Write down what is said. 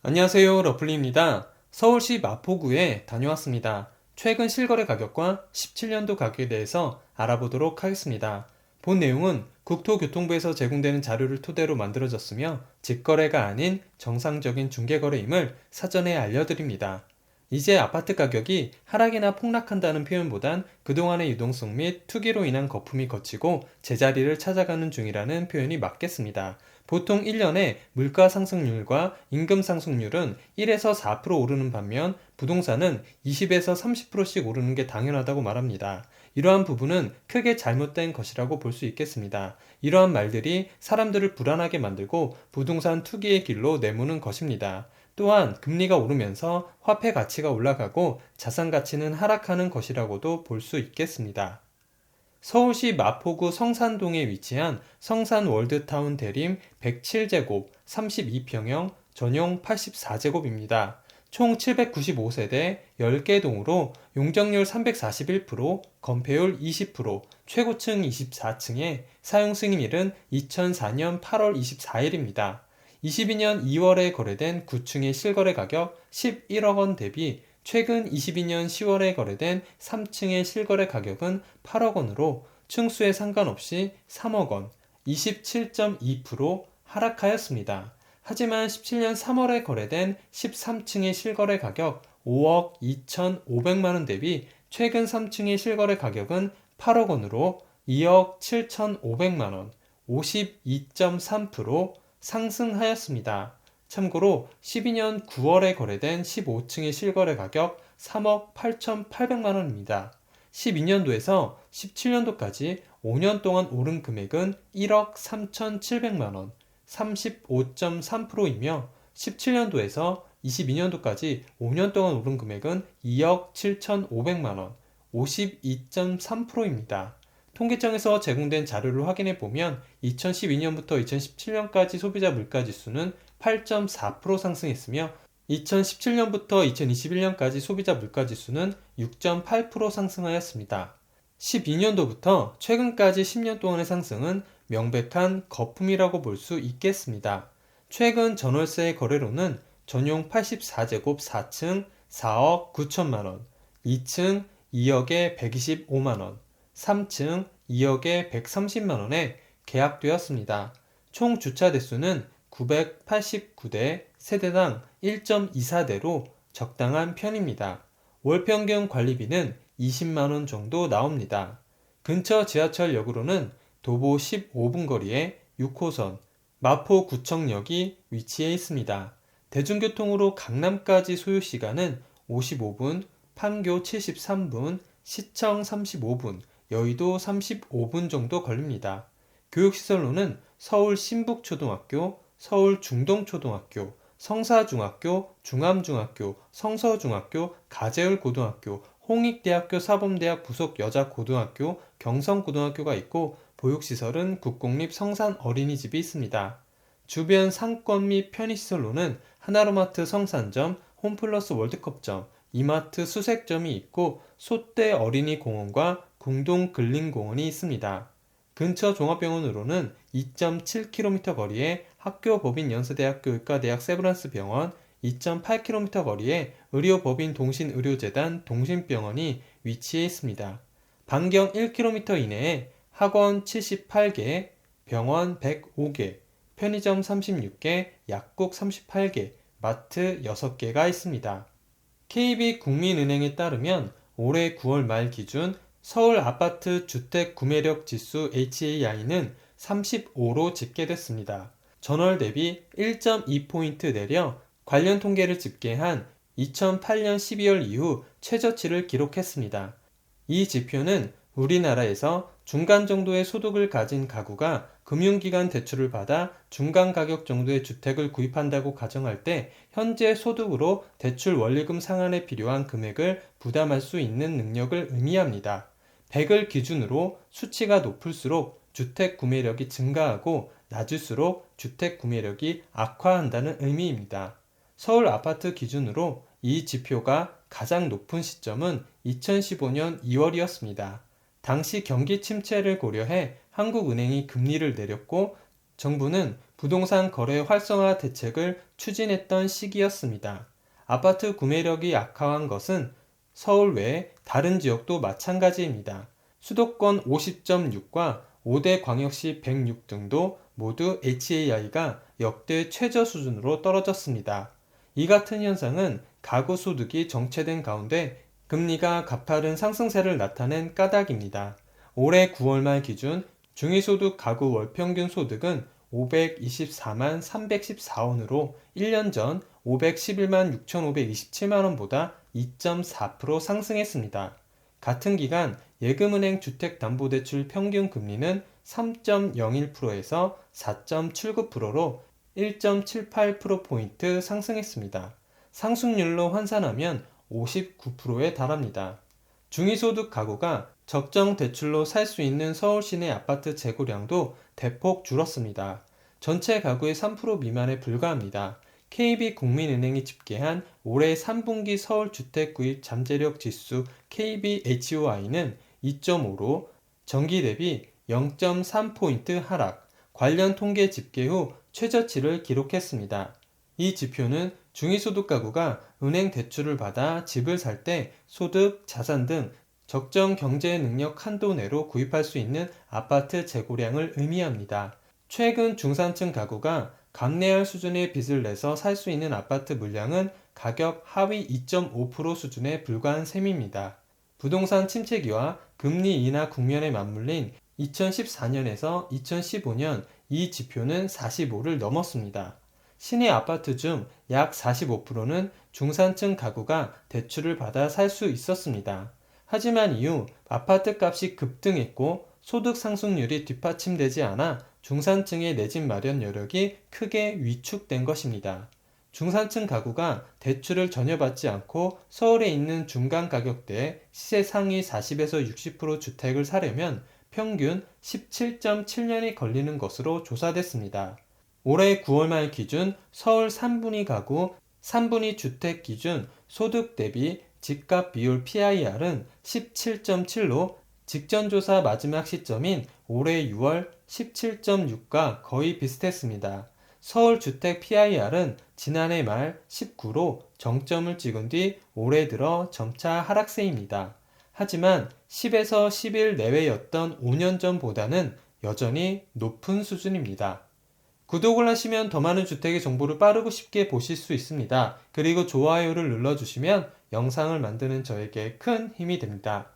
안녕하세요, 러플리입니다. 서울시 마포구에 다녀왔습니다. 최근 실거래 가격과 17년도 가격에 대해서 알아보도록 하겠습니다. 본 내용은 국토교통부에서 제공되는 자료를 토대로 만들어졌으며 직거래가 아닌 정상적인 중개거래임을 사전에 알려드립니다. 이제 아파트 가격이 하락이나 폭락한다는 표현보단 그동안의 유동성 및 투기로 인한 거품이 걷히고 제자리를 찾아가는 중이라는 표현이 맞겠습니다. 보통 1년에 물가 상승률과 임금 상승률은 1에서 4% 오르는 반면 부동산은 20에서 30%씩 오르는 게 당연하다고 말합니다. 이러한 부분은 크게 잘못된 것이라고 볼 수 있겠습니다. 이러한 말들이 사람들을 불안하게 만들고 부동산 투기의 길로 내모는 것입니다. 또한 금리가 오르면서 화폐 가치가 올라가고 자산 가치는 하락하는 것이라고도 볼 수 있겠습니다. 서울시 마포구 성산동에 위치한 성산월드타운 대림 107제곱 32평형 전용 84제곱입니다. 총 795세대 10개 동으로 용적률 341%, 건폐율 20%, 최고층 24층에 사용 승인일은 2004년 8월 24일입니다. 22년 2월에 거래된 9층의 실거래 가격 11억 원 대비 최근 22년 10월에 거래된 3층의 실거래 가격은 8억 원으로 층수에 상관없이 3억 원, 27.2% 하락하였습니다. 하지만 17년 3월에 거래된 13층의 실거래 가격 5억 2,500만 원 대비 최근 3층의 실거래 가격은 8억 원으로 2억 7,500만 원, 52.3% 상승하였습니다. 참고로 12년 9월에 거래된 15층의 실거래 가격 3억 8,800만 원입니다. 12년도에서 17년도까지 5년 동안 오른 금액은 1억 3,700만 원, 35.3%이며 17년도에서 22년도까지 5년 동안 오른 금액은 2억 7,500만 원, 52.3%입니다. 통계청에서 제공된 자료를 확인해 보면 2012년부터 2017년까지 소비자 물가지수는 8.4% 상승했으며 2017년부터 2021년까지 소비자 물가지수는 6.8% 상승하였습니다. 12년도부터 최근까지 10년 동안의 상승은 명백한 거품이라고 볼 수 있겠습니다. 최근 전월세 거래로는 전용 84제곱 4층 4억 9천만 원, 2층 2억에 125만 원, 3층 2억에 130만 원에 계약되었습니다. 총 주차 대수는 989대, 세대당 1.24대로 적당한 편입니다. 월 평균 관리비는 20만 원 정도 나옵니다. 근처 지하철역으로는 도보 15분 거리에 6호선 마포구청역이 위치해 있습니다. 대중교통으로 강남까지 소요시간은 55분, 판교 73분, 시청 35분, 여의도 35분 정도 걸립니다. 교육시설로는 서울 신북초등학교, 서울 중동초등학교, 성사중학교, 중암중학교, 성서중학교, 가재울고등학교, 홍익대학교 사범대학 부속 여자고등학교, 경성고등학교가 있고 보육시설은 국공립 성산어린이집이 있습니다. 주변 상권 및 편의시설로는 하나로마트 성산점, 홈플러스 월드컵점, 이마트 수색점이 있고 소떼 어린이공원과 궁동근린공원이 있습니다. 근처 종합병원으로는 2.7km 거리에 학교법인연세대학교 의과대학 세브란스병원, 2.8km 거리에 의료법인동신의료재단 동신병원이 위치해 있습니다. 반경 1km 이내에 학원 78개, 병원 105개, 편의점 36개, 약국 38개, 마트 6개가 있습니다. KB국민은행에 따르면 올해 9월 말 기준 서울 아파트 주택 구매력 지수 HAI는 35로 집계됐습니다. 전월 대비 1.2포인트 내려 관련 통계를 집계한 2008년 12월 이후 최저치를 기록했습니다. 이 지표는 우리나라에서 중간 정도의 소득을 가진 가구가 금융기관 대출을 받아 중간 가격 정도의 주택을 구입한다고 가정할 때 현재 소득으로 대출 원리금 상환에 필요한 금액을 부담할 수 있는 능력을 의미합니다. 100을 기준으로 수치가 높을수록 주택 구매력이 증가하고 낮을수록 주택 구매력이 악화한다는 의미입니다. 서울 아파트 기준으로 이 지표가 가장 높은 시점은 2015년 2월이었습니다. 당시 경기 침체를 고려해 한국은행이 금리를 내렸고 정부는 부동산 거래 활성화 대책을 추진했던 시기였습니다. 아파트 구매력이 악화한 것은 서울 외 다른 지역도 마찬가지입니다. 수도권 50.6과 5대 광역시 106 등도 모두 HAI가 역대 최저 수준으로 떨어졌습니다. 이 같은 현상은 가구 소득이 정체된 가운데 금리가 가파른 상승세를 나타낸 까닭입니다. 올해 9월 말 기준 중위소득 가구 월평균 소득은 524만 314원으로 1년 전 511만 6,527만원보다 2.4% 상승했습니다. 같은 기간 예금은행 주택담보대출 평균 금리는 3.01%에서 4.79%로 1.78%포인트 상승했습니다. 상승률로 환산하면 59%에 달합니다. 중위소득 가구가 적정 대출로 살 수 있는 서울 시내 아파트 재고량도 대폭 줄었습니다. 전체 가구의 3% 미만에 불과합니다. KB국민은행이 집계한 올해 3분기 서울 주택 구입 잠재력 지수 KBHOI는 2.5로 전기 대비 0.3포인트 하락, 관련 통계 집계 후 최저치를 기록했습니다. 이 지표는 중위소득 가구가 은행 대출을 받아 집을 살 때 소득, 자산 등 적정 경제 능력 한도 내로 구입할 수 있는 아파트 재고량을 의미합니다. 최근 중산층 가구가 감내할 수준의 빚을 내서 살 수 있는 아파트 물량은 가격 하위 2.5% 수준에 불과한 셈입니다. 부동산 침체기와 금리 인하 국면에 맞물린 2014년에서 2015년 이 지표는 45를 넘었습니다. 시내 아파트 중 약 45%는 중산층 가구가 대출을 받아 살 수 있었습니다. 하지만 이후 아파트 값이 급등했고 소득 상승률이 뒷받침되지 않아 중산층의 내 집 마련 여력이 크게 위축된 것입니다. 중산층 가구가 대출을 전혀 받지 않고 서울에 있는 중간 가격대의 시세 상위 40에서 60% 주택을 사려면 평균 17.7년이 걸리는 것으로 조사됐습니다. 올해 9월 말 기준 서울 3분위 가구, 3분위 주택 기준 소득 대비 집값 비율 PIR은 17.7로 직전 조사 마지막 시점인 올해 6월 17.6과 거의 비슷했습니다. 서울 주택 PIR은 지난해 말 19로 정점을 찍은 뒤 올해 들어 점차 하락세입니다. 하지만 10에서 11 내외였던 5년 전보다는 여전히 높은 수준입니다. 구독을 하시면 더 많은 주택의 정보를 빠르고 쉽게 보실 수 있습니다. 그리고 좋아요를 눌러주시면 영상을 만드는 저에게 큰 힘이 됩니다.